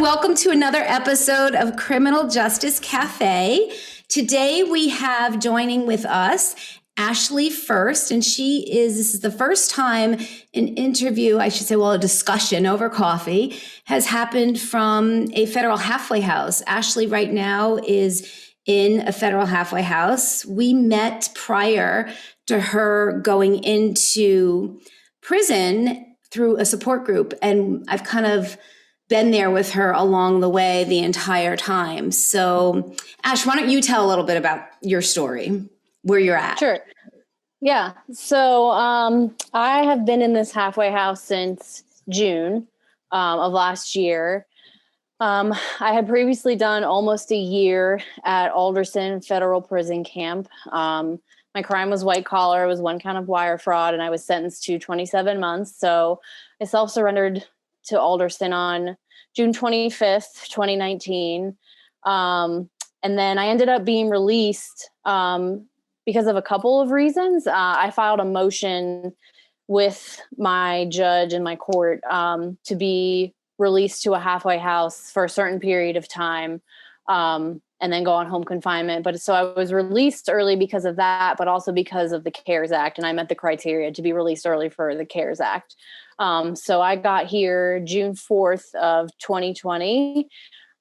welcome to another episode of Criminal Justice Cafe. Today we have joining with us Ashley First, and this is the first time an interview, I should say, a discussion over coffee has happened from a federal halfway house. Ashley right now is in a federal halfway house. We met prior to her going into prison through a support group, and I've kind of been there with her along the way the entire time. So, Ash, why don't you tell a little bit about your story, where you're at? Sure. Yeah. So I have been in this halfway house since June of last year. I had previously done almost a year at Alderson Federal Prison Camp. My crime was white collar. It was one count of wire fraud, and I was sentenced to 27 months. So I self-surrendered to Alderson on June 25th, 2019. And then I ended up being released because of a couple of reasons. I filed a motion with my judge and my court to be released to a halfway house for a certain period of time and then go on home confinement. But so I was released early because of that, but also because of the CARES Act. And I met the criteria to be released early for the CARES Act. So I got here June 4th of 2020.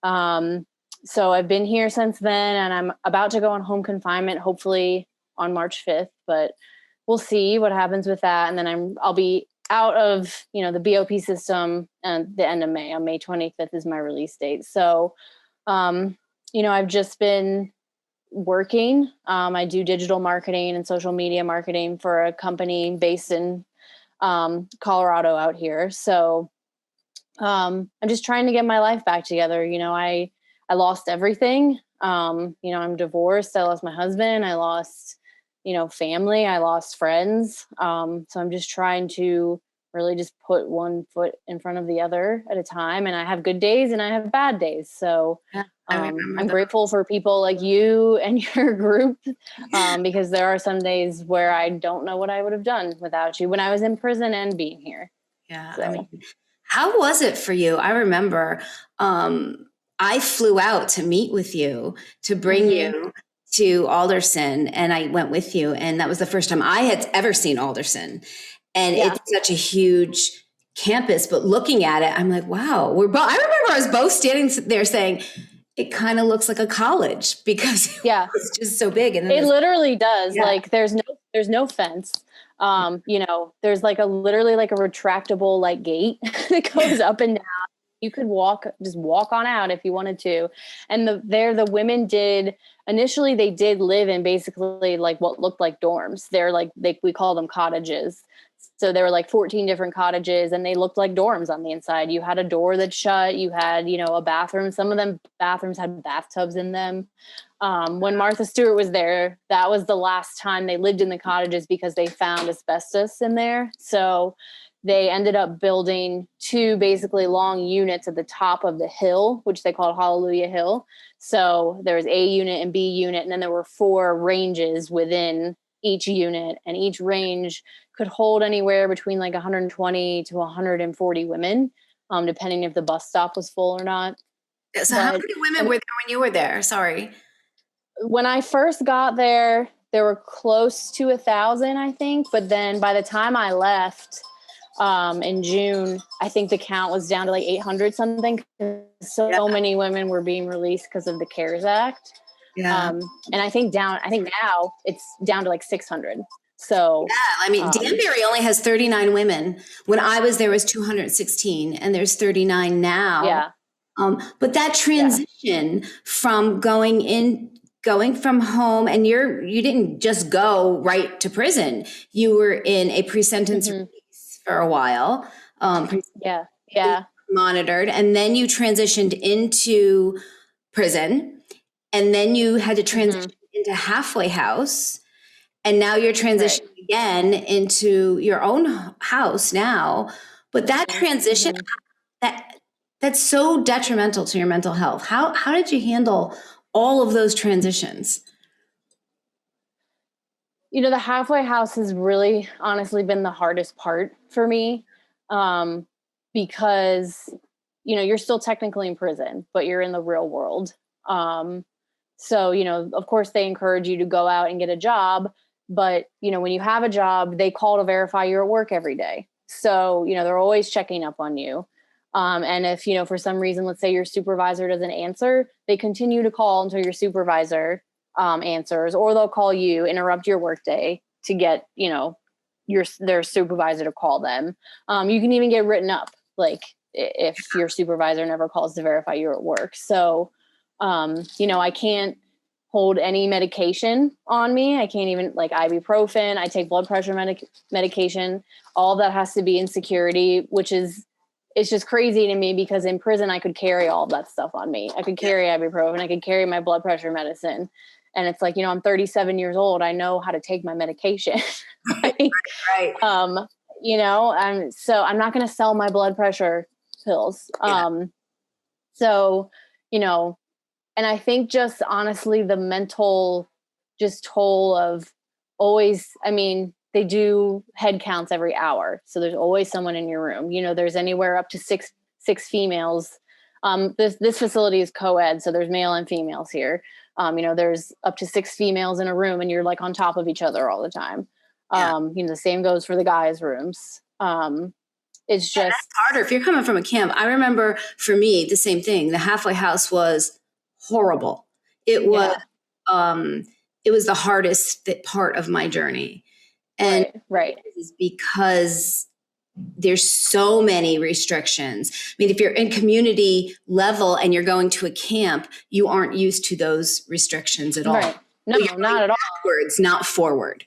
So I've been here since then, and I'm about to go on home confinement, hopefully on March 5th, but we'll see what happens with that. And then I'll be out of, the BOP system at the end of May. On May 25th is my release date. So, I've just been working. I do digital marketing and social media marketing for a company based in Colorado out here. So I'm just trying to get my life back together. I lost everything. I'm divorced. I lost my husband. I lost, family. I lost friends. So I'm just trying to really just put one foot in front of the other at a time. And I have good days and I have bad days. So I'm grateful for people like you and your group because there are some days where I don't know what I would have done without you when I was in prison and being here. Yeah. So. How was it for you? I remember I flew out to meet with you, to bring you to Alderson, and I went with you. And that was the first time I had ever seen Alderson. And it's such a huge campus, but looking at it, I'm like, wow, I remember us both standing there saying, it kind of looks like a college because it's just so big. And it literally does. Yeah. Like there's no fence. There's literally a retractable gate that goes up and down. You could just walk on out if you wanted to. And the women initially they did live in basically what looked like dorms. They're we call them cottages. So there were 14 different cottages and they looked like dorms on the inside. You had a door that shut, you had, a bathroom. Some of them bathrooms had bathtubs in them. When Martha Stewart was there, that was the last time they lived in the cottages because they found asbestos in there. So they ended up building two basically long units at the top of the hill, which they called Hallelujah Hill. So there was A unit and B unit, and then there were 4 ranges within each unit, and each range could hold anywhere between 120 to 140 women, depending if the bus stop was full or not. So how many women were there when you were there? Sorry. When I first got there, there were close to 1,000, I think. But then by the time I left in June, I think the count was down to 800 something. So many women were being released because of the CARES Act. Yeah. And I think now it's down to 600. So Danbury only has 39 women. When I was there was 216, and there's 39 now. Yeah. But that transition from going from home, and you didn't just go right to prison. You were in a pre-sentence release for a while. Monitored, and then you transitioned into prison, and then you had to transition into halfway house. And now you're transitioning again into your own house now. But that transition, that's so detrimental to your mental health. How did you handle all of those transitions? The halfway house has really honestly been the hardest part for me because you're still technically in prison, but you're in the real world. So, of course they encourage you to go out and get a job, but, when you have a job, they call to verify you're at work every day. So, they're always checking up on you. And if, for some reason, let's say your supervisor doesn't answer, they continue to call until your supervisor answers, or they'll call you, interrupt your workday to get, their supervisor to call them. You can even get written up, like if your supervisor never calls to verify you're at work. So, I can't hold any medication on me. I can't even like ibuprofen. I take blood pressure medication. All that has to be in security, it's just crazy to me because in prison I could carry all that stuff on me. I could carry ibuprofen. I could carry my blood pressure medicine. And it's like, I'm 37 years old. I know how to take my medication. Right. So I'm not going to sell my blood pressure pills. And I think just honestly, the mental just toll of always, they do head counts every hour. So there's always someone in your room. There's anywhere up to six females. This facility is co-ed. So there's male and females here. There's up to 6 females in a room and you're like on top of each other all the time. The same goes for the guys' rooms. It's just that's harder if you're coming from a camp. I remember for me, the same thing. The halfway house was horrible. It was, it was the hardest part of my journey. And right. Is because there's so many restrictions. If you're in community level and you're going to a camp, you aren't used to those restrictions at all. Right. No, not at all. Backwards, not forward.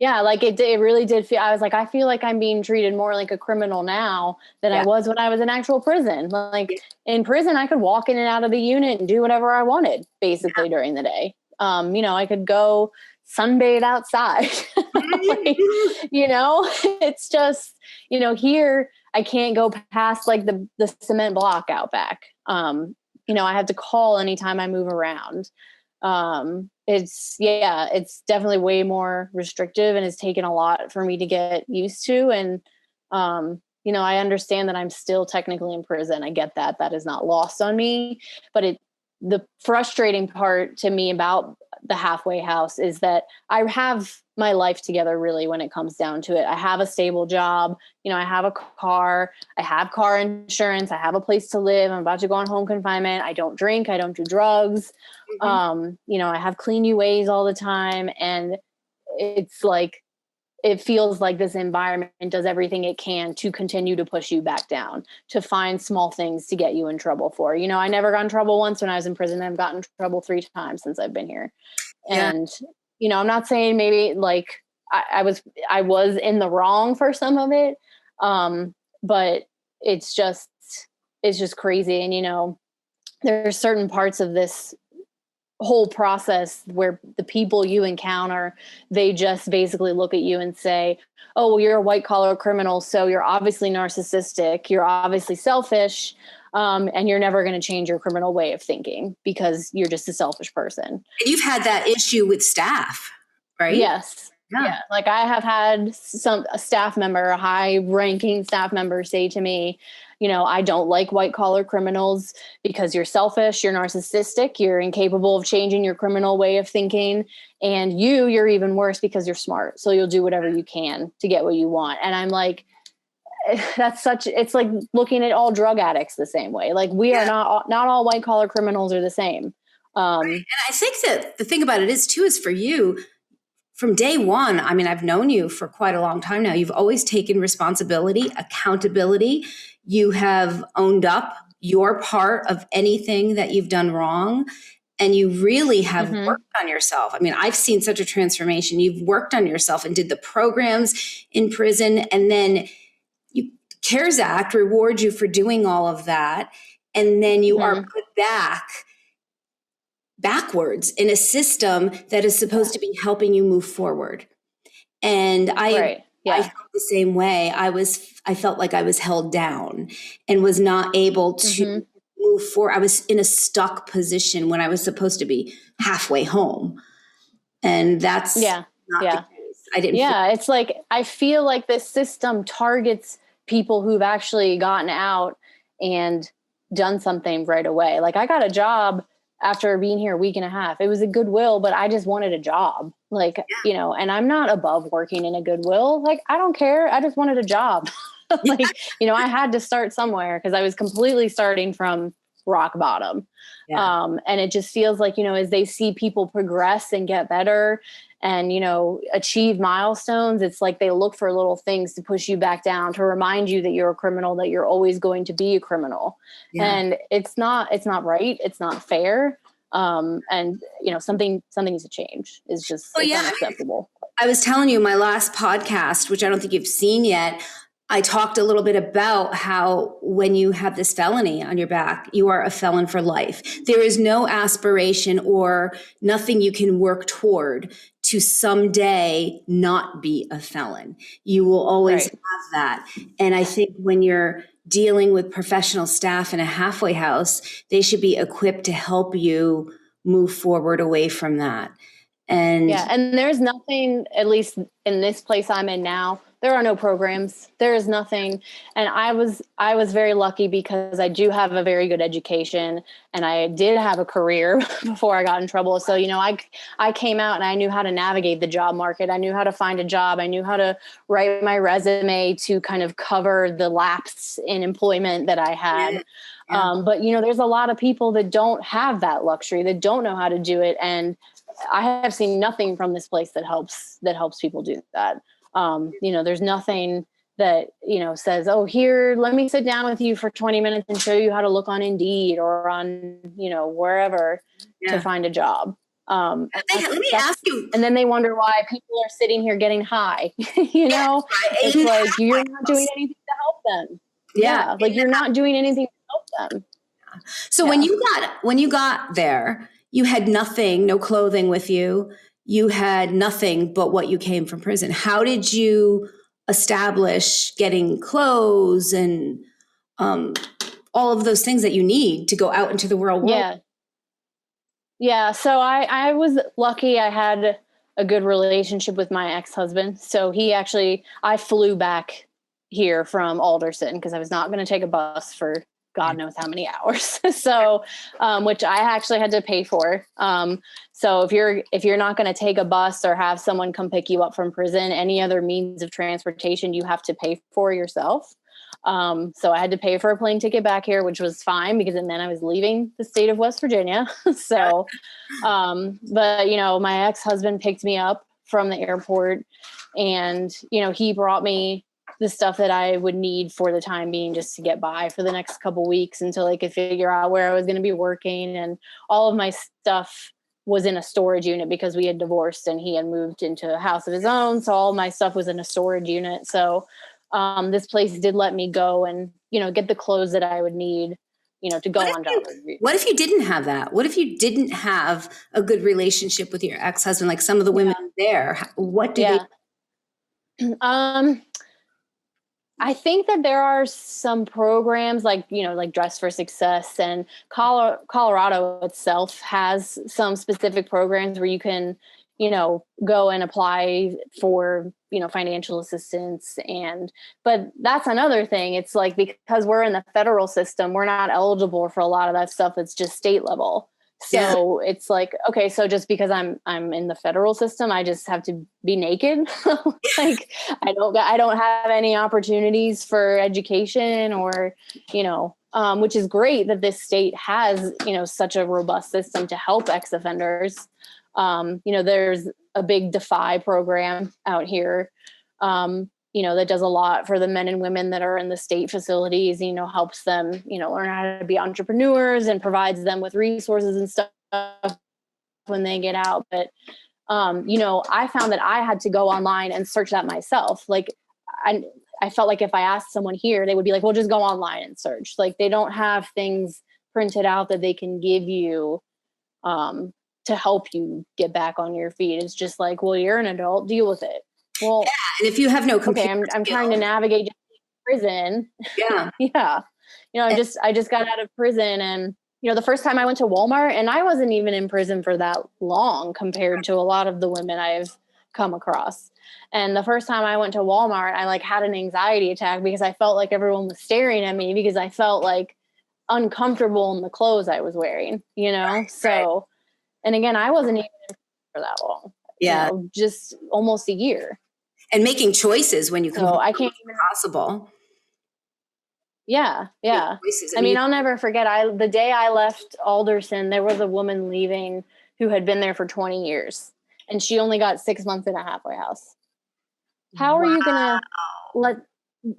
Yeah. Like it really did feel, I was like, I feel like I'm being treated more like a criminal now than I was when I was in actual prison. Like in prison, I could walk in and out of the unit and do whatever I wanted basically during the day. I could go sunbathe outside. It's just, here I can't go past like the cement block out back. I have to call anytime I move around. It's definitely way more restrictive and it's taken a lot for me to get used to. And, I understand that I'm still technically in prison. I get that is not lost on me, but the frustrating part to me about the halfway house is that I have my life together really when it comes down to it. I have a stable job, I have a car, I have car insurance, I have a place to live. I'm about to go on home confinement. I don't drink, I don't do drugs. I have clean UAs all the time. And it's like, it feels like this environment does everything it can to continue to push you back down, to find small things to get you in trouble for. I never got in trouble once when I was in prison. I've gotten in trouble 3 times since I've been here. Yeah. And, I'm not saying maybe like I was in the wrong for some of it. But it's just crazy. And, there's certain parts of this whole process where the people you encounter, they just basically look at you and say, oh, well, you're a white collar criminal. So you're obviously narcissistic. You're obviously selfish. And you're never going to change your criminal way of thinking because you're just a selfish person. And you've had that issue with staff, right? Yes. Yeah. Like I have had a staff member, a high ranking staff member say to me, I don't like white collar criminals because you're selfish, you're narcissistic, you're incapable of changing your criminal way of thinking. And you're even worse because you're smart. So you'll do whatever you can to get what you want. And I'm like, it's like looking at all drug addicts the same way. Like we are not all white collar criminals are the same. And I think that the thing about it is for you, from day one, I've known you for quite a long time now. You've always taken responsibility, accountability. You have owned up your part of anything that you've done wrong. And you really have worked on yourself. I've seen such a transformation. You've worked on yourself and did the programs in prison. And then CARES Act rewards you for doing all of that. And then you are put backwards in a system that is supposed to be helping you move forward. And I felt the same way. I felt like I was held down and was not able to move forward. I was in a stuck position when I was supposed to be halfway home. And that's not the case. I didn't. It's like, I feel like this system targets people who've actually gotten out and done something right away. Like I got a job after being here a week and a half. It was a Goodwill, but I just wanted a job. Like, and I'm not above working in a Goodwill. Like, I don't care. I just wanted a job. Like, I had to start somewhere because I was completely starting from rock bottom. Yeah. And it just feels like, as they see people progress and get better and, achieve milestones, it's like they look for little things to push you back down, to remind you that you're a criminal, that you're always going to be a criminal. Yeah. And it's not right. It's not fair. And something needs to change. It's just unacceptable. I was telling you my last podcast, which I don't think you've seen yet, I talked a little bit about how when you have this felony on your back, you are a felon for life. There is no aspiration or nothing you can work toward to someday not be a felon. You will always have that. And I think when you're dealing with professional staff in a halfway house, they should be equipped to help you move forward away from that. And there's nothing, at least in this place I'm in now, there are no programs. There is nothing. And I was very lucky because I do have a very good education and I did have a career before I got in trouble. So, I came out and I knew how to navigate the job market. I knew how to find a job. I knew how to write my resume to kind of cover the lapse in employment that I had. Yeah. But, there's a lot of people that don't have that luxury, that don't know how to do it. And I have seen nothing from this place that helps people do that. There's nothing that, says, oh, here, let me sit down with you for 20 minutes and show you how to look on Indeed or on, wherever to find a job. Let me ask you. And then they wonder why people are sitting here getting high, It's like, you're not doing anything to help them. Yeah. Like you're not doing anything to help them. So when you got there, you had nothing, no clothing with you. You had nothing but what you came from prison. How did you establish getting clothes and all of those things that you need to go out into the real world? Yeah. So I was lucky. I had a good relationship with my ex-husband. So I flew back here from Alderson because I was not going to take a bus for God knows how many hours. So, which I actually had to pay for. So if you're not going to take a bus or have someone come pick you up from prison, any other means of transportation, you have to pay for yourself. So I had to pay for a plane ticket back here, which was fine because it meant I was leaving the state of West Virginia. So, but my ex-husband picked me up from the airport and, he brought me the stuff that I would need for the time being just to get by for the next couple of weeks until I could figure out where I was going to be working. And all of my stuff was in a storage unit because we had divorced and he had moved into a house of his own. So all my stuff was in a storage unit. So this place did let me go and, get the clothes that I would need, to go on job interviews. What if you didn't have that? What if you didn't have a good relationship with your ex-husband, like some of the women there? What do they? I think that there are some programs like Dress for Success, and Colorado itself has some specific programs where you can, go and apply for, financial assistance. But that's another thing. It's like, because we're in the federal system, we're not eligible for a lot of that stuff. It's just state level. So it's like, okay, so just because I'm in the federal system, I just have to be naked. Like I don't have any opportunities for education or, which is great that this state has, such a robust system to help ex-offenders. There's a big Defy program out here, that does a lot for the men and women that are in the state facilities, helps them, learn how to be entrepreneurs and provides them with resources and stuff when they get out. But, I found that I had to go online and search that myself. Like I felt like if I asked someone here, they would be like, well, just go online and search. Like they don't have things printed out that they can give you, to help you get back on your feet. It's just like, well, you're an adult, deal with it. Well, and if you have no computer, I'm trying to navigate prison. Yeah. Yeah. I just got out of prison and, the first time I went to Walmart, and I wasn't even in prison for that long compared to a lot of the women I've come across. And the first time I went to Walmart, I had an anxiety attack because I felt like everyone was staring at me because I felt like uncomfortable in the clothes I was wearing, Right. So, and again, I wasn't even in for that long, Yeah. just almost a year. And making choices when you come So home I can't is even. possible. Yeah. Choices. I mean, I'll never forget. The day I left Alderson, there was a woman leaving who had been there for 20 years, and she only got 6 months in a halfway house. How are you going to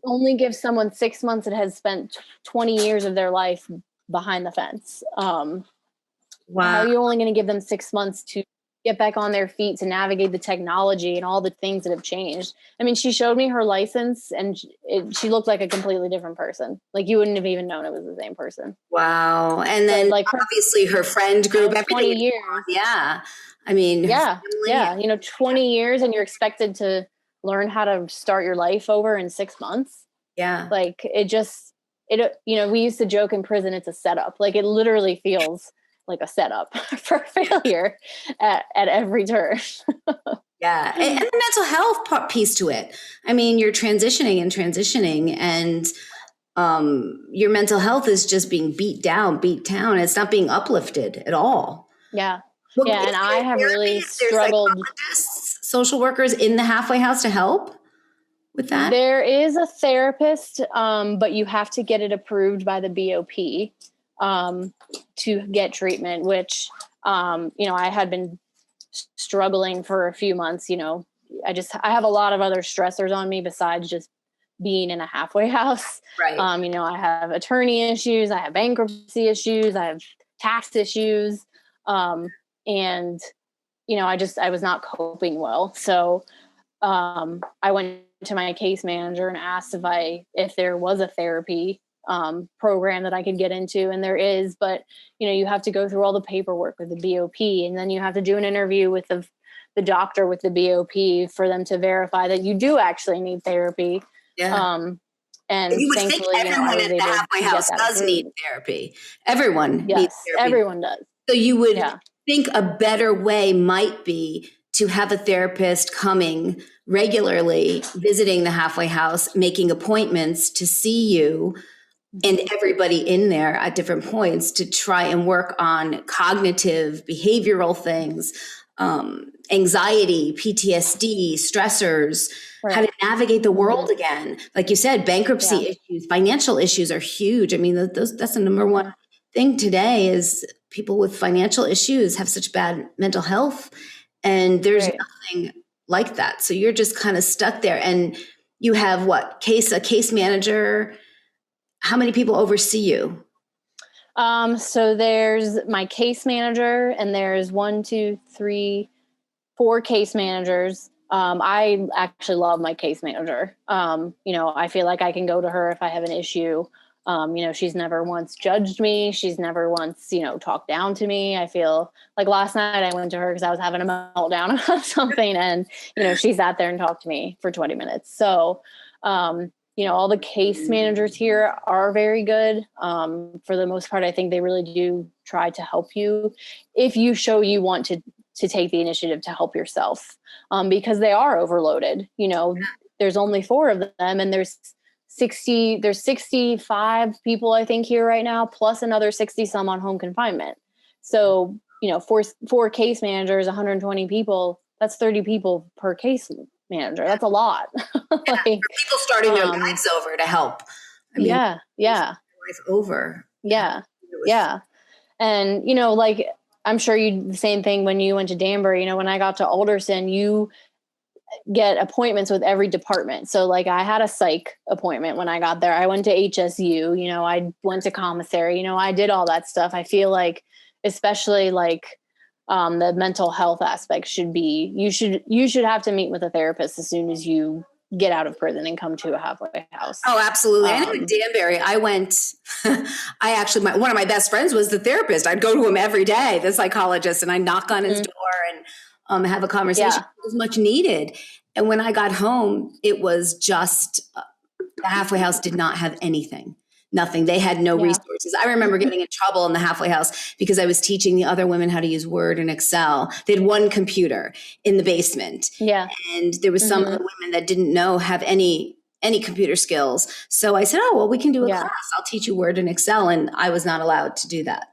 only give someone 6 months that has spent 20 years of their life behind the fence? How are you only going to give them 6 months to get back on their feet, to navigate the technology and all the things that have changed? I mean, she showed me her license and she looked like a completely different person. Like, you wouldn't have even known it was the same person. Wow. And then obviously her friend group, 20 years. Yeah. I mean, yeah. 20 years, and you're expected to learn how to start your life over in 6 months. Yeah. Like, we used to joke in prison, it's a setup. Like, it literally feels like a setup for failure at every turn. Yeah. And the mental health piece to it. I mean, you're transitioning and your mental health is just being beat down. It's not being uplifted at all. Yeah. And I have really struggled. Social workers in the halfway house to help with that? There is a therapist, but you have to get it approved by the BOP to get treatment, which, I had been struggling for a few months. I have a lot of other stressors on me besides just being in a halfway house. Right. I have attorney issues, I have bankruptcy issues, I have tax issues. And, I was not coping well. So I went to my case manager and asked if there was a therapy program that I could get into, and there is, but you have to go through all the paperwork with the BOP, and then you have to do an interview with the doctor with the BOP for them to verify that you do actually need therapy. Yeah. And you would thankfully, think everyone at the halfway house does need therapy. Everyone needs therapy. Everyone does. So you would think a better way might be to have a therapist coming regularly, visiting the halfway house, making appointments to see you and everybody in there at different points to try and work on cognitive, behavioral things, anxiety, PTSD, stressors, how to navigate the world again. Like you said, bankruptcy issues, financial issues are huge. I mean, that's the number one thing today is people with financial issues have such bad mental health, and there's nothing like that. So you're just kind of stuck there, and you have a case manager. How many people oversee you? So there's my case manager, and there's 4 case managers. I actually love my case manager. I feel like I can go to her if I have an issue. She's never once judged me. She's never once, talked down to me. I feel like last night I went to her because I was having a meltdown about something, and, she sat there and talked to me for 20 minutes. So, all the case managers here are very good. For the most part, I think they really do try to help you if you show you want to take the initiative to help yourself, because they are overloaded. There's only 4 of them, and there's 65 people, I think, here right now, plus another 60 some on home confinement. So, 4 case managers, 120 people, that's 30 people per case manager. That's a lot. People starting their lives over to help. I mean, life over. Yeah. And, I'm sure the same thing when you went to Danbury. When I got to Alderson, you get appointments with every department. So I had a psych appointment when I got there. I went to HSU, I went to commissary, I did all that stuff. I feel like, especially the mental health aspect should be, you should have to meet with a therapist as soon as you get out of prison and come to a halfway house. Oh, absolutely. I know in Danbury, I went, one of my best friends was the therapist. I'd go to him every day, the psychologist, and I knock on his door and have a conversation. It was much needed. And when I got home, it was just, the halfway house did not have anything. Nothing. They had no resources. I remember getting in trouble in the halfway house because I was teaching the other women how to use Word and Excel. They had one computer in the basement. Yeah. And there was some of the women that didn't have any any computer skills. So I said, oh, well, we can do a Yeah. class. I'll teach you Word and Excel. And I was not allowed to do that.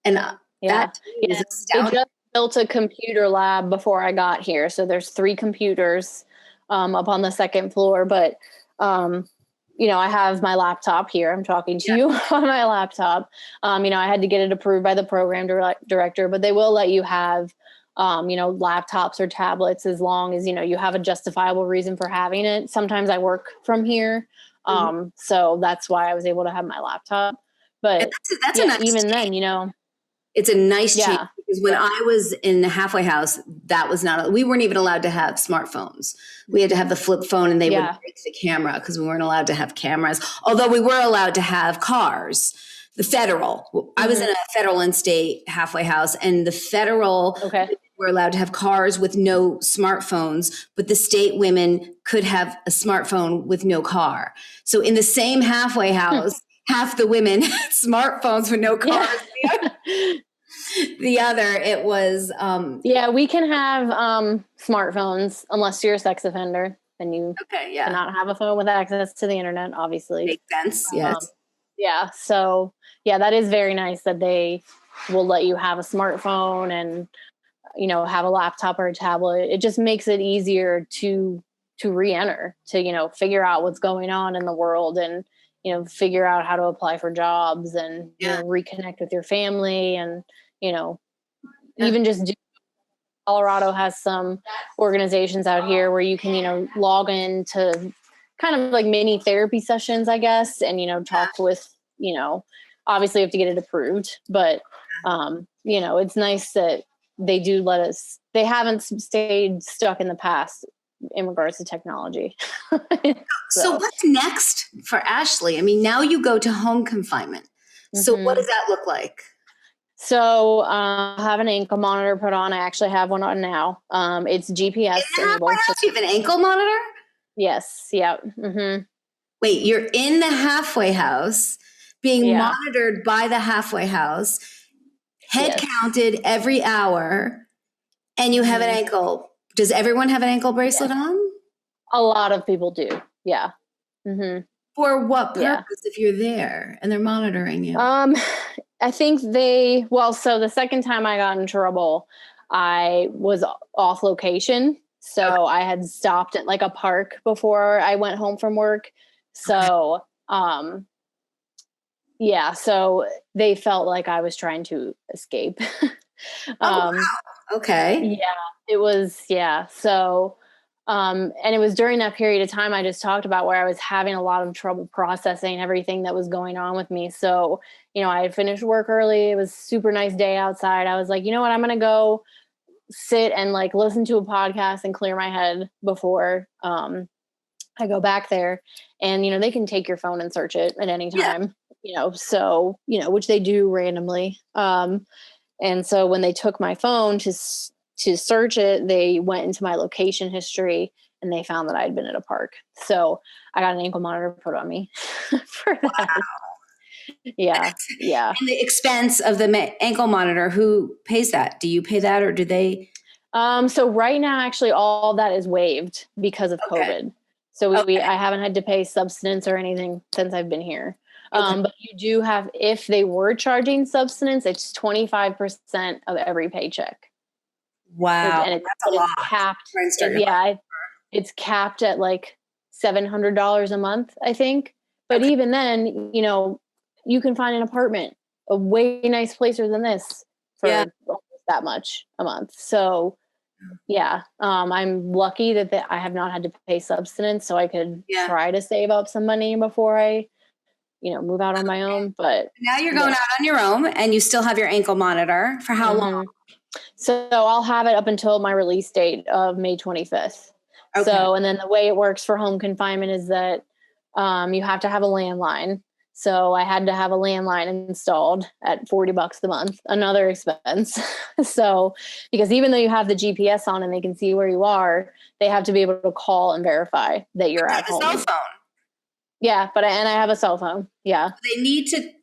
And Yeah. that to me is They astounding. just built a computer lab before I got here. So there's 3 computers up on the 2nd floor. But, I have my laptop here. I'm talking to you on my laptop. I had to get it approved by the program director, but they will let you have, laptops or tablets as long as, you have a justifiable reason for having it. Sometimes I work from here. So that's why I was able to have my laptop. But that's a nice even change. then, It's a nice change because when I was in the halfway house, that was not, we weren't even allowed to have smartphones. We had to have the flip phone and they would break the camera because we weren't allowed to have cameras. Although we were allowed to have cars, the federal. I was in a federal and state halfway house, and the federal were allowed to have cars with no smartphones, but the state women could have a smartphone with no car. So in the same halfway house, half the women had smartphones with no cars. The other, it was we can have smartphones unless you're a sex offender. Then you cannot have a phone with access to the internet, obviously. Makes sense. Yes. So that is very nice that they will let you have a smartphone and have a laptop or a tablet. It just makes it easier to re-enter, to figure out what's going on in the world and figure out how to apply for jobs and reconnect with your family and even just Colorado has some organizations out here where you can log in to kind of like mini therapy sessions, I guess, and talk with obviously you have to get it approved, but it's nice that they do let us. They haven't stayed stuck in the past in regards to technology. So what's next for Ashley? I mean, now you go to home confinement. So what does that look like? So I have an ankle monitor put on. I actually have one on now. It's GPS enabled. You have an ankle monitor? Yes. Yeah. Wait, you're in the halfway house being monitored by the halfway house, head counted every hour, and you have an ankle. Does everyone have an ankle bracelet on? A lot of people do. Yeah. For what purpose if you're there and they're monitoring you? I think so the second time I got in trouble, I was off location. So I had stopped at like a park before I went home from work. So, so they felt like I was trying to escape. Okay. Yeah, it was, So, and it was during that period of time I just talked about where I was having a lot of trouble processing everything that was going on with me. So, I had finished work early. It was a super nice day outside. I was like, you know what, I'm going to go sit and like listen to a podcast and clear my head before I go back there. And, they can take your phone and search it at any time, which they do randomly. And so when they took my phone to search it, they went into my location history and they found that I had been at a park. So I got an ankle monitor put on me for that. Wow. Yeah. And the expense of the ankle monitor, who pays that? Do you pay that or do they? So right now, actually, all that is waived because of COVID. So I haven't had to pay subsistence or anything since I've been here. But you do have, if they were charging subsistence, it's 25% of every paycheck. Wow. And that's a lot. Capped. It's capped at like $700 a month, I think. But even then, you can find an apartment, a way nicer place than this for almost that much a month. So I'm lucky that I have not had to pay subsistence, so I could try to save up some money before I, move out on my own. But now you're going out on your own and you still have your ankle monitor for how long? So I'll have it up until my release date of May 25th. So, and then the way it works for home confinement is that you have to have a landline. So I had to have a landline installed at $40 a month, another expense. So, because even though you have the GPS on and they can see where you are, they have to be able to call and verify that you're at home. Cell phone. Yeah, I have a cell phone. Yeah.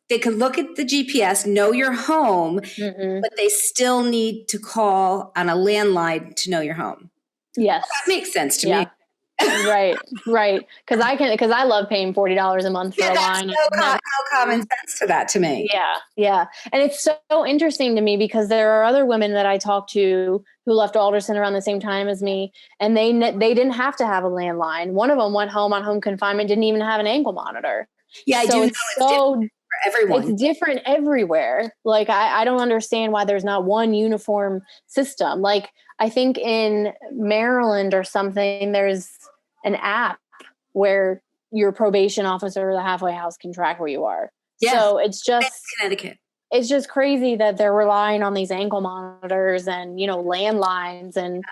They can look at the GPS, know you're home, but they still need to call on a landline to know you're home. Yes. Well, that makes sense to me. Right. Because I love paying $40 a month for a line. How common sense to that to me. Yeah. And it's so interesting to me because there are other women that I talk to who left Alderson around the same time as me, and they didn't have to have a landline. One of them went home on home confinement, didn't even have an ankle monitor. Yeah, I do know it's different for everyone. It's different everywhere. Like, I don't understand why there's not one uniform system. Like, I think in Maryland or something, there's an app where your probation officer or the halfway house can track where you are. Yeah. So it's just Connecticut. It's just crazy that they're relying on these ankle monitors and, landlines and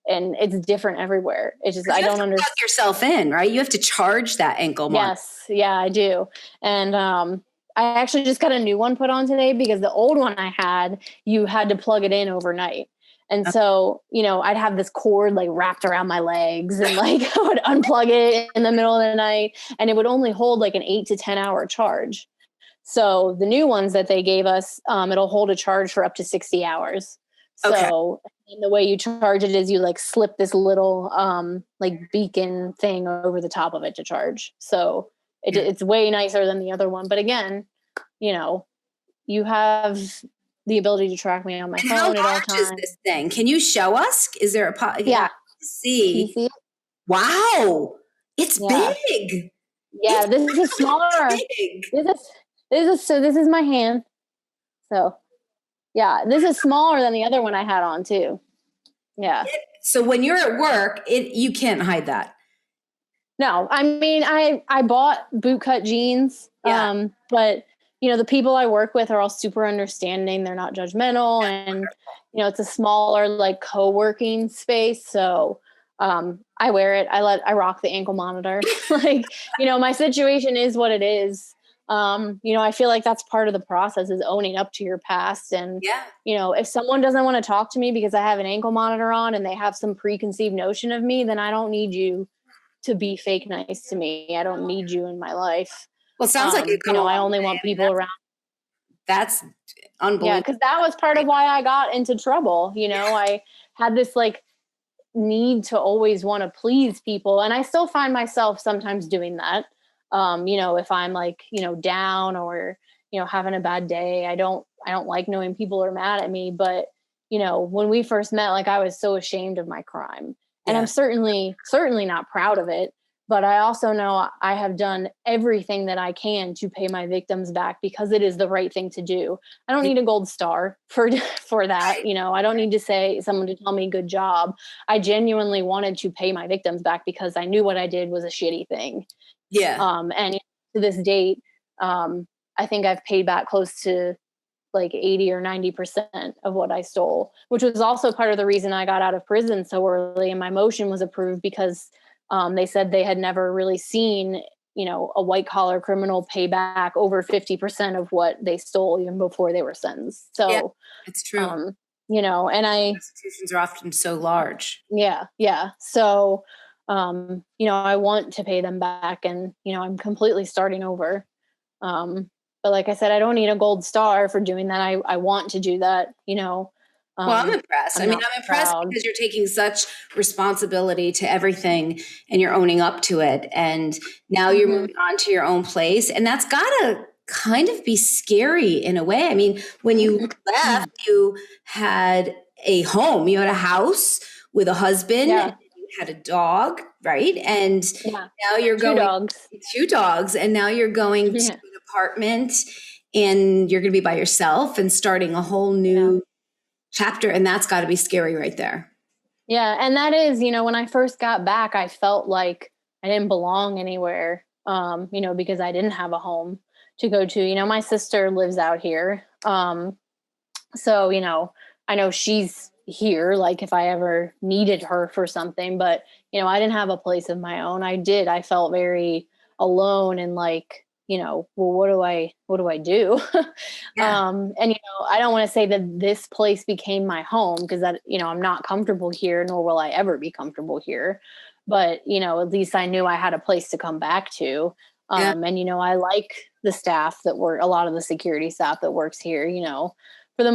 it's different everywhere. It's just, I don't understand. Plug yourself in, right? You have to charge that ankle monitor. Yes. Yeah, I do. And, I actually just got a new one put on today because the old one I had, you had to plug it in overnight. And so, I'd have this cord like wrapped around my legs and like I would unplug it in the middle of the night and it would only hold like an 8 to 10 hour charge. So the new ones that they gave us, it'll hold a charge for up to 60 hours. So and the way you charge it is you like slip this little like beacon thing over the top of it to charge. So it's way nicer than the other one. But again, you have the ability to track me on my phone at all times. How large is this thing? Can you show us? Is there a yeah. See. Can you see it? Wow. It's big. Yeah, this is smaller. This is my hand. So yeah, this is smaller than the other one I had on too. Yeah. So when you're at work, you can't hide that. No, I mean, I bought bootcut jeans, but the people I work with are all super understanding. They're not judgmental, and it's a smaller like co-working space. So I wear it. I rock the ankle monitor. Like, my situation is what it is. I feel like that's part of the process is owning up to your past. And, if someone doesn't want to talk to me because I have an ankle monitor on and they have some preconceived notion of me, then I don't need you to be fake nice to me. I don't need you in my life. Well, it sounds like I only want people around. That's unbelievable. Yeah, because that was part of why I got into trouble. I had this like need to always want to please people, and I still find myself sometimes doing that. If I'm like down or having a bad day, I don't like knowing people are mad at me. But when we first met, like I was so ashamed of my crime, and I'm certainly not proud of it. But I also know I have done everything that I can to pay my victims back because it is the right thing to do. I don't need a gold star for that. I don't need to say someone to tell me good job. I genuinely wanted to pay my victims back because I knew what I did was a shitty thing. Yeah. And to this date, I think I've paid back close to like 80 or 90% of what I stole, which was also part of the reason I got out of prison so early and my motion was approved because they said they had never really seen, a white collar criminal pay back over 50% of what they stole even before they were sentenced. So it's true. And institutions are often so large. Yeah. So, I want to pay them back and, I'm completely starting over. But like I said, I don't need a gold star for doing that. I want to do that, well, I'm impressed. I'm impressed because you're taking such responsibility to everything and you're owning up to it. And now you're moving on to your own place. And that's got to kind of be scary in a way. I mean, when you left, you had a home, you had a house with a husband, and you had a dog, right? And now you're going two dogs, and now you're going to an apartment and you're going to be by yourself and starting a whole new chapter. And that's got to be scary right there. Yeah. And that is, when I first got back, I felt like I didn't belong anywhere, because I didn't have a home to go to. My sister lives out here. So, I know she's here, like if I ever needed her for something, but, I didn't have a place of my own. I felt very alone and like, well, what do I do? And, I don't want to say that this place became my home because that, I'm not comfortable here, nor will I ever be comfortable here. But, at least I knew I had a place to come back to. And, I like the staff a lot of the security staff that works here, for the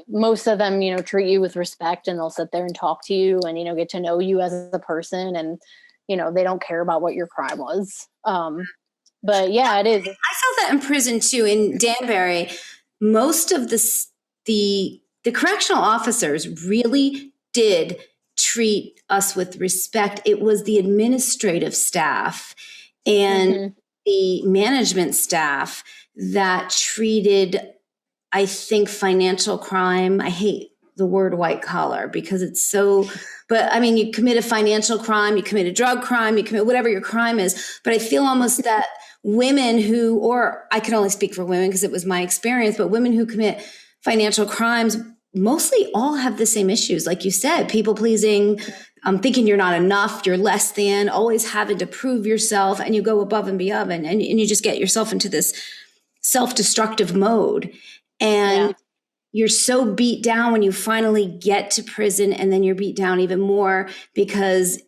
most of them, treat you with respect and they'll sit there and talk to you and, get to know you as a person. And, they don't care about what your crime was. But yeah, it is. I felt that in prison too. In Danbury, most of the correctional officers really did treat us with respect. It was the administrative staff and the management staff that treated, I think, financial crime. I hate the word white collar because it's so, but I mean, you commit a financial crime, you commit a drug crime, you commit whatever your crime is. But I feel almost that women who, or I can only speak for women because it was my experience, but women who commit financial crimes mostly all have the same issues. Like you said, people pleasing, thinking you're not enough, you're less than, always having to prove yourself, and you go above and beyond, and you just get yourself into this self-destructive mode. And you're so beat down when you finally get to prison, and then you're beat down even more because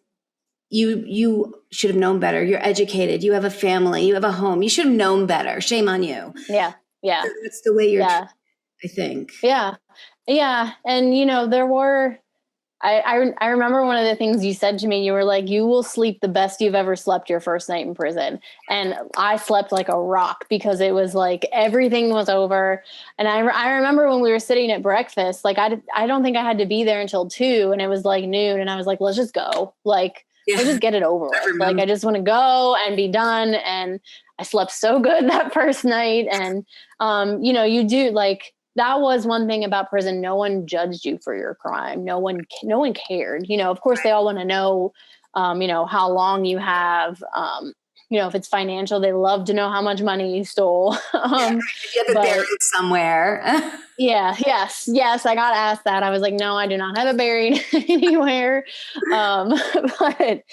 you should have known better. You're educated. You have a family. You have a home. You should have known better. Shame on you. Yeah. Yeah. So that's the way you're, I think. Yeah. Yeah. And, there were, I remember one of the things you said to me, you were like, you will sleep the best you've ever slept your first night in prison. And I slept like a rock because it was like everything was over. And I remember when we were sitting at breakfast, like I don't think I had to be there until 2:00, and it was like noon, and I was like, let's just go. Like, let's just get it over with. Like, I just want to go and be done. And I slept so good that first night. And, you do, like, that was one thing about prison. No one judged you for your crime. No one cared. Of course they all want to know, how long you have, if it's financial, they love to know how much money you stole. If you have it buried somewhere. Yes. I got asked that. I was like, no, I do not have it buried anywhere. But,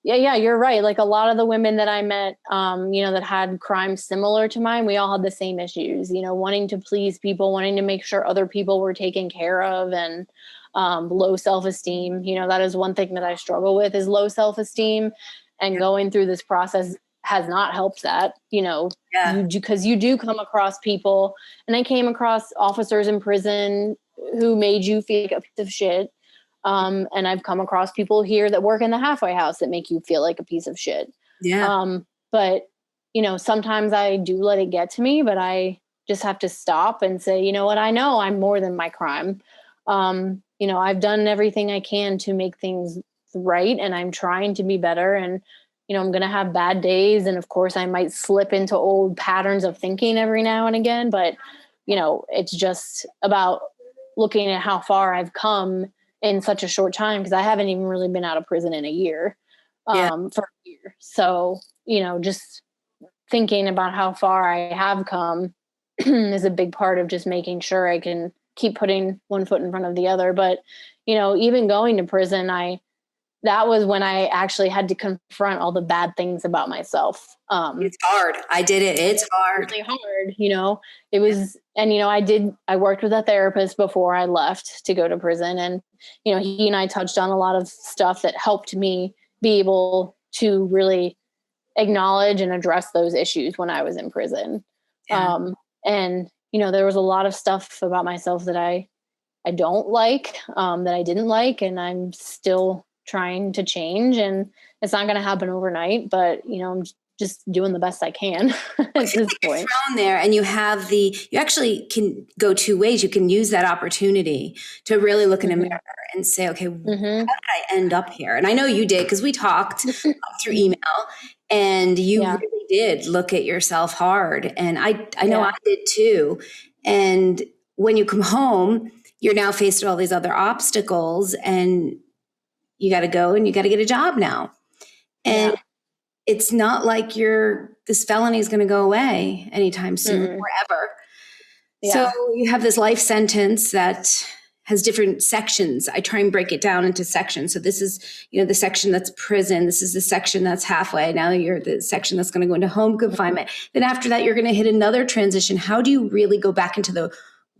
yeah, you're right. Like a lot of the women that I met, that had crimes similar to mine, we all had the same issues, wanting to please people, wanting to make sure other people were taken care of, and low self-esteem. That is one thing that I struggle with, is low self-esteem, and going through this process has not helped that, because you do come across people, and I came across officers in prison who made you feel like a piece of shit. And I've come across people here that work in the halfway house that make you feel like a piece of shit. Yeah. But, sometimes I do let it get to me, but I just have to stop and say, you know what, I know I'm more than my crime. I've done everything I can to make things right, and I'm trying to be better. And, I'm going to have bad days. And of course I might slip into old patterns of thinking every now and again, but, it's just about looking at how far I've come in such a short time, because I haven't even really been out of prison in a year, for a year. So, just thinking about how far I have come is a big part of just making sure I can keep putting one foot in front of the other. But, even going to prison, that was when I actually had to confront all the bad things about myself. It's hard. I did it. It's hard. Really hard. It was, and, I worked with a therapist before I left to go to prison, and, he and I touched on a lot of stuff that helped me be able to really acknowledge and address those issues when I was in prison. Yeah. And, there was a lot of stuff about myself that I don't like, that I didn't like, and I'm still trying to change, and it's not going to happen overnight, but, I'm just doing the best I can at this point. You're thrown there, and you actually can go two ways. You can use that opportunity to really look in a mirror and say, okay, how did I end up here? And I know you did, because we talked through email, and you really did look at yourself hard. And I know I did too. And when you come home, you're now faced with all these other obstacles, and you got to go and you got to get a job now. And it's not like this felony is going to go away anytime soon, forever. So you have this life sentence that has different sections. I try and break it down into sections. So this is, the section that's prison. This is the section that's halfway. Now you're the section that's going to go into home confinement. Then after that, you're going to hit another transition. How do you really go back into the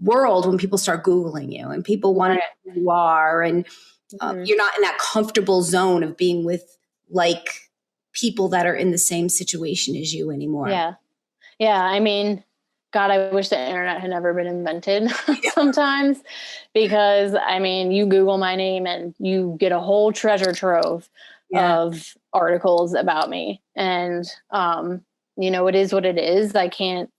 world when people start Googling you and people want to know who you are, and you're not in that comfortable zone of being with people that are in the same situation as you anymore? Yeah. I mean, God, I wish the internet had never been invented sometimes, because I mean, you Google my name and you get a whole treasure trove of articles about me. And, it is what it is. I can't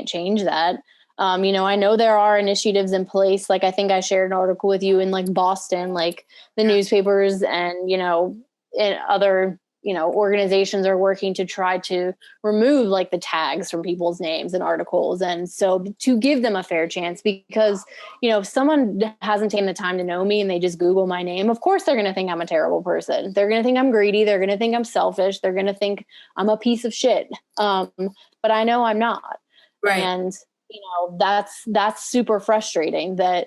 change that. I know there are initiatives in place. Like, I think I shared an article with you in like Boston, like the newspapers and, and other, organizations are working to try to remove like the tags from people's names and articles. And so to give them a fair chance, because, if someone hasn't taken the time to know me and they just Google my name, of course, they're going to think I'm a terrible person. They're going to think I'm greedy. They're going to think I'm selfish. They're going to think I'm a piece of shit. But I know I'm not. Right. And, that's super frustrating that,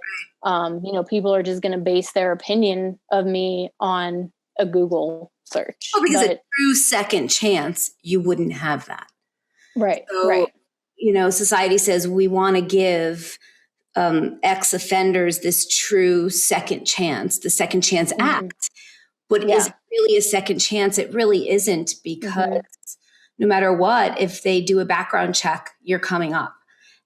people are just going to base their opinion of me on a Google search. Well, because a true second chance, you wouldn't have that. Right. So, right. Society says we want to give ex-offenders this true second chance, the Second Chance Act. But is it really a second chance? It really isn't, because no matter what, if they do a background check, you're coming up.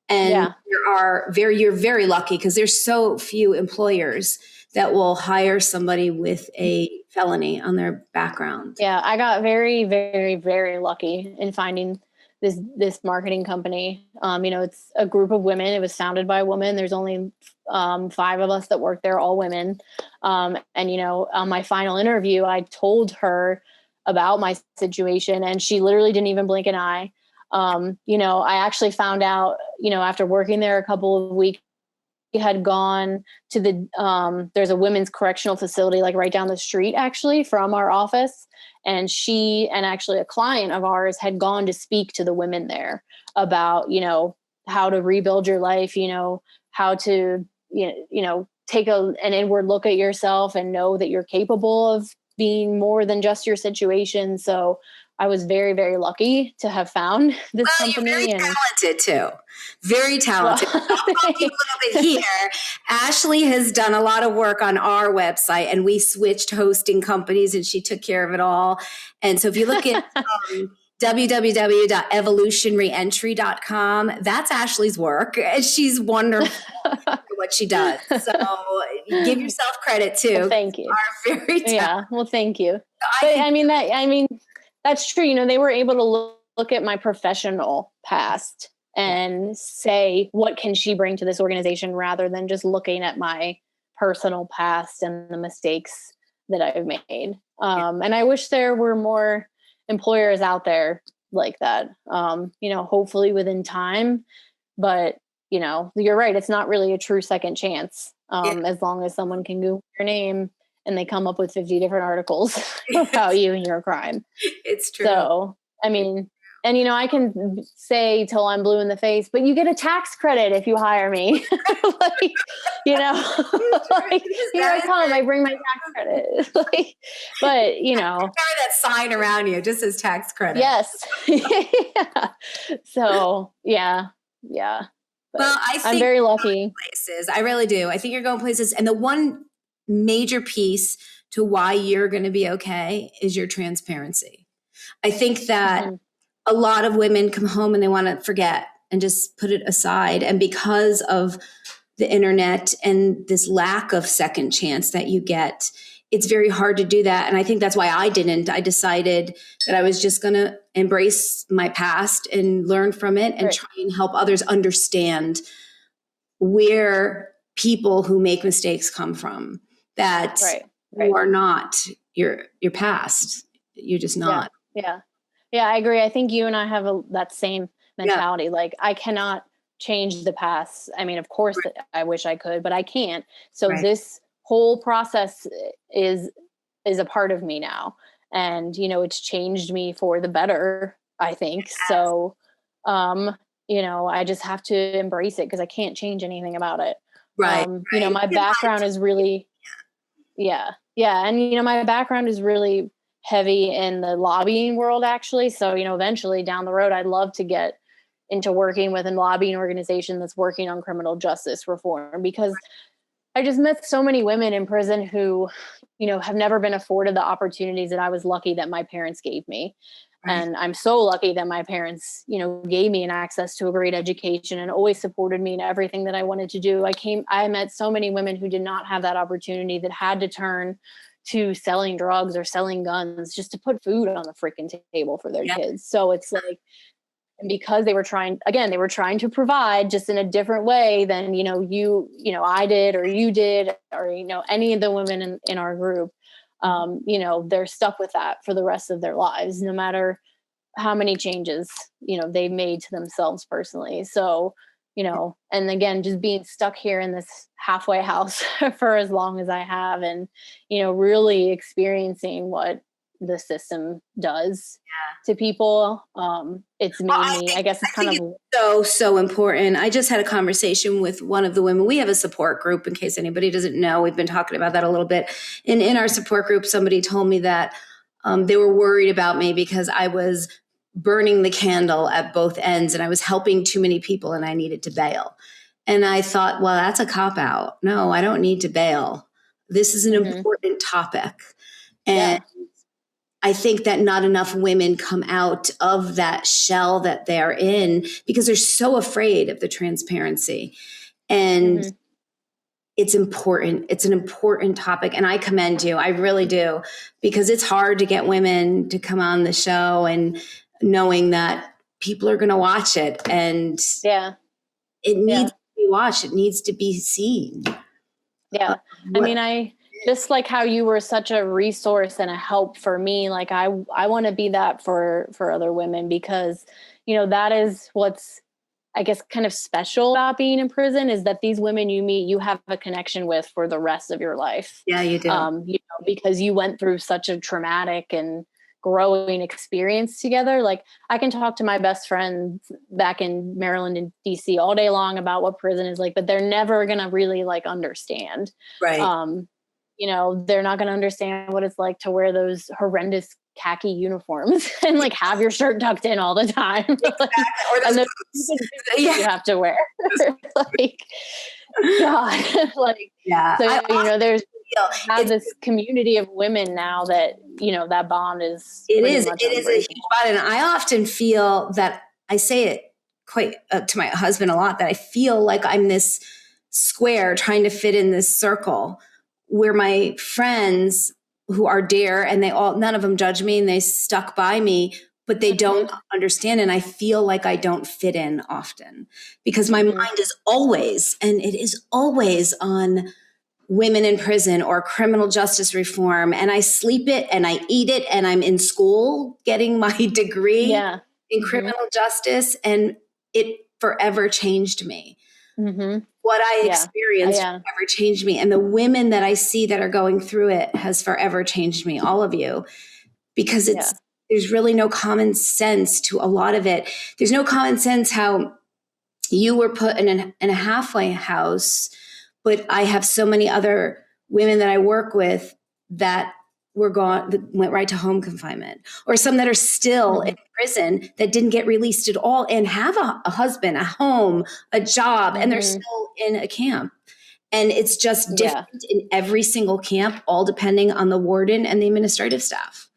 And you're very lucky, because there's so few employers that will hire somebody with a felony on their background. Yeah, I got very, very, very lucky in finding this marketing company. It's a group of women. It was founded by a woman. There's only 5 of us that work there, all women. And on my final interview, I told her about my situation, and she literally didn't even blink an eye. I actually found out, after working there a couple of weeks, we had gone to there's a women's correctional facility like right down the street actually from our office. And she and actually a client of ours had gone to speak to the women there about, how to rebuild your life, how to, take an inward look at yourself and know that you're capable of being more than just your situation. So I was very, very lucky to have found this company. You're very talented too. Very talented. I'll talk to you a little bit here. Ashley has done a lot of work on our website, and we switched hosting companies, and she took care of it all. And so if you look at www.evolutionreentry.com, that's Ashley's work, and she's wonderful at what she does. So give yourself credit too. Well, thank you. You are very talented. Yeah. Well, thank you. That's true. They were able to look at my professional past and say, what can she bring to this organization, rather than just looking at my personal past and the mistakes that I've made. And I wish there were more employers out there like that, hopefully within time. But, you're right. It's not really a true second chance, as long as someone can Google your name and they come up with 50 different articles about you and your crime. It's true. So, and I can say till I'm blue in the face, but you get a tax credit if you hire me. Here I come, I bring my tax credit. But, carry that sign around you, just as tax credit. Yes. Yeah. So, yeah. But well, I think I'm very lucky. Places. I really do. I think you're going places. And the one major piece to why you're going to be okay is your transparency. I think that a lot of women come home and they want to forget and just put it aside. And because of the internet and this lack of second chance that you get, it's very hard to do that. And I think that's why I didn't. I decided that I was just going to embrace my past and learn from it and try and help others understand where people who make mistakes come from, that you are not your past. You're just not. Yeah, I agree. I think you and I have that same mentality. Like, I cannot change the past. Of course I wish I could, but I can't. So this whole process is a part of me now. And, it's changed me for the better, I think. So, I just have to embrace it, because I can't change anything about it. Right. My background is really, and, my background is really heavy in the lobbying world, actually. So, eventually down the road, I'd love to get into working with a lobbying organization that's working on criminal justice reform, because I just met so many women in prison who, have never been afforded the opportunities that I was lucky that my parents gave me. And I'm so lucky that my parents, gave me an access to a great education and always supported me in everything that I wanted to do. I met so many women who did not have that opportunity, that had to turn to selling drugs or selling guns just to put food on the freaking table for their kids. So it's like, and because they were trying to provide just in a different way than, I did, or you did, or, any of the women in our group, they're stuck with that for the rest of their lives, no matter how many changes, they've made to themselves personally. So, and again, just being stuck here in this halfway house for as long as I have, and, really experiencing what the system does to people. It's made me, I guess it's kind of so important. I just had a conversation with one of the women. We have a support group, in case anybody doesn't know. We've been talking about that a little bit. And in our support group, somebody told me that they were worried about me because I was burning the candle at both ends and I was helping too many people and I needed to bail. And I thought, well, that's a cop-out. No, I don't need to bail. This is an important topic. And I think that not enough women come out of that shell that they're in because they're so afraid of the transparency. And it's important. It's an important topic. And I commend you. I really do, because it's hard to get women to come on the show and knowing that people are going to watch it. And it needs to be watched. It needs to be seen. Yeah. I mean, just like how you were such a resource and a help for me, like I want to be that for other women, because, that is what's, I guess, kind of special about being in prison, is that these women you meet, you have a connection with for the rest of your life. Yeah, you do. Because you went through such a traumatic and growing experience together. Like, I can talk to my best friends back in Maryland and DC all day long about what prison is like, but they're never going to really understand. Right. They're not going to understand what it's like to wear those horrendous khaki uniforms and have your shirt tucked in all the time. And the you have to wear. God. So, there's this community of women now that, that bond is. It is a huge bond. And I often feel that, I say it quite to my husband a lot, that I feel like I'm this square trying to fit in this circle, where my friends who are dear, and none of them judge me and they stuck by me, but they don't understand. And I feel like I don't fit in often, because my mind is always, and it is always, on women in prison or criminal justice reform. And I sleep it and I eat it, and I'm in school getting my degree in criminal justice, and it forever changed me. What I experienced forever changed me. And the women that I see that are going through it has forever changed me, all of you, because there's really no common sense to a lot of it. There's no common sense how you were put in a halfway house, but I have so many other women that I work with that went right to home confinement, or some that are still in prison that didn't get released at all and have a husband, a home, a job, and they're still in a camp. And it's just different in every single camp, all depending on the warden and the administrative staff.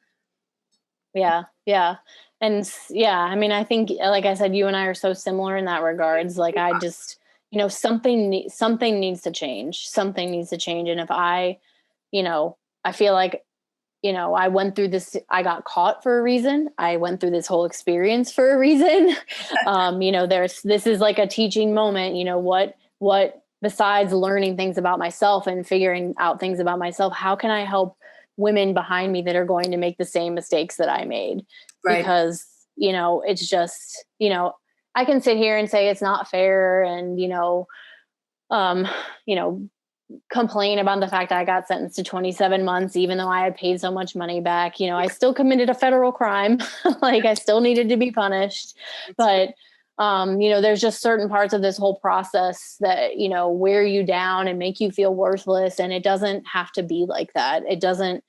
Yeah. Yeah. And I mean, I think, like I said, you and I are so similar in that regards. Like, I just, something needs to change. Something needs to change. And if I feel like, I went through this, I got caught for a reason. I went through this whole experience for a reason. This is like a teaching moment, what besides learning things about myself and figuring out things about myself, how can I help women behind me that are going to make the same mistakes that I made? Right. Because, it's just, I can sit here and say it's not fair and, complain about the fact that I got sentenced to 27 months, even though I had paid so much money back. I still committed a federal crime. I still needed to be punished. But, there's just certain parts of this whole process that, wear you down and make you feel worthless. And it doesn't have to be like that. It doesn't,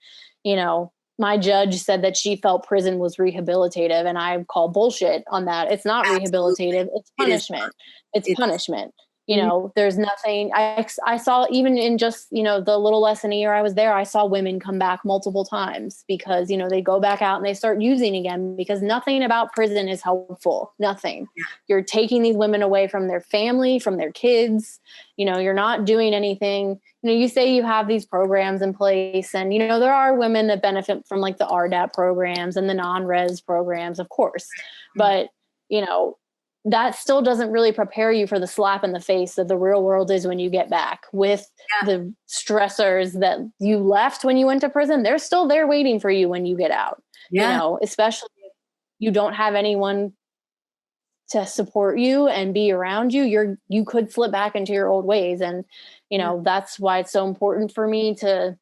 my judge said that she felt prison was rehabilitative, and I call bullshit on that. It's not rehabilitative. It's punishment. It's punishment. You know, there's nothing I saw, even in just, you know, the little less than a year I was there, I saw women come back multiple times because, you know, they go back out and they start using again because nothing about prison is helpful. Nothing. You're taking these women away from their family, from their kids. You know, you're not doing anything. You know, you say you have these programs in place and, you know, there are women that benefit from like the RDAP programs and the non-res programs, of course. But, you know, that still doesn't really prepare you for the slap in the face that the real world is when you get back with the stressors that you left when you went to prison. They're still there waiting for you when you get out, you know, especially if you don't have anyone to support you and be around you. You could slip back into your old ways. And, you know, that's why it's so important for me to,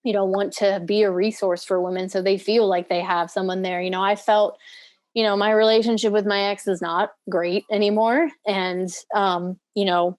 you know, want to be a resource for women so they feel like they have someone there. You know, I felt, you know, my relationship with my ex is not great anymore. And, you know,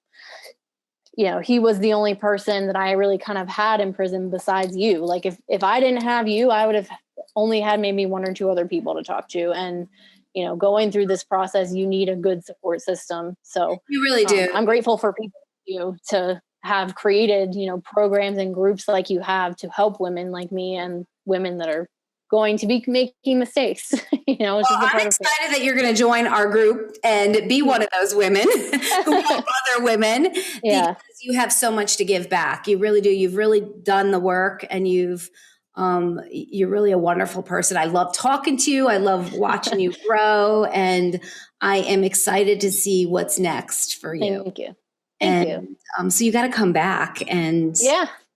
he was the only person that I really kind of had in prison besides you. Like if I didn't have you, I would have only had maybe one or two other people to talk to. And, you know, going through this process, you need a good support system. So you really do. I'm grateful for people like you to have created, you know, programs and groups like you have to help women like me and women that are going to be making mistakes. You know, it's just a part I'm excited that you're going to join our group and be one of those women who help other women because you have so much to give back. You really do. You've really done the work and you're really a wonderful person. I love talking to you. I love watching you grow and I am excited to see what's next for you. Thank you. Thank you. So you got to come back and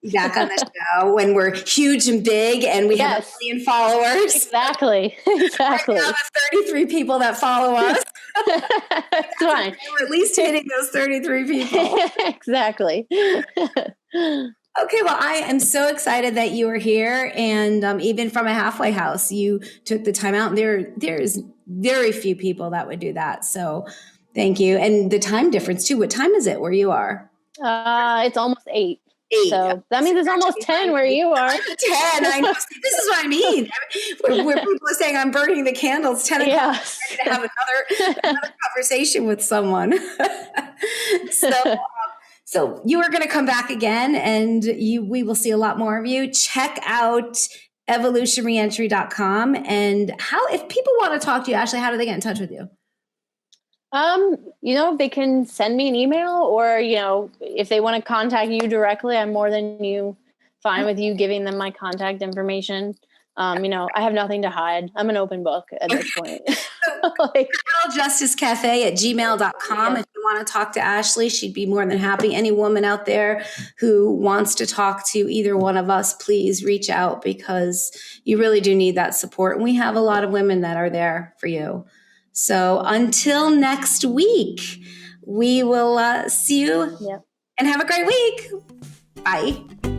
be back on the show when we're huge and big and we have 1 million followers. Exactly. Right now, the 33 people that follow us. That's fine. We're at least hitting those 33 people. Exactly. Okay, well, I am so excited that you are here. And even from a halfway house, you took the time out. There's very few people that would do that. So thank you. And the time difference too. What time is it where you are? It's almost 8. So that means it's almost 10 where you are. 10. I know. This is what I mean. Where people are saying I'm burning the candles, 10 o'clock. Yes. I'm ready to have another conversation with someone. So you are going to come back again and we will see a lot more of you. Check out evolutionreentry.com. And if people want to talk to you, Ashley, how do they get in touch with you? You know, they can send me an email or, you know, if they want to contact you directly, I'm more than fine with you giving them my contact information. You know, I have nothing to hide. I'm an open book at this point. criminaljusticecafe@gmail.com. If you want to talk to Ashley, she'd be more than happy. Any woman out there who wants to talk to either one of us, please reach out because you really do need that support. And we have a lot of women that are there for you. So until next week, we will see you and have a great week. Bye.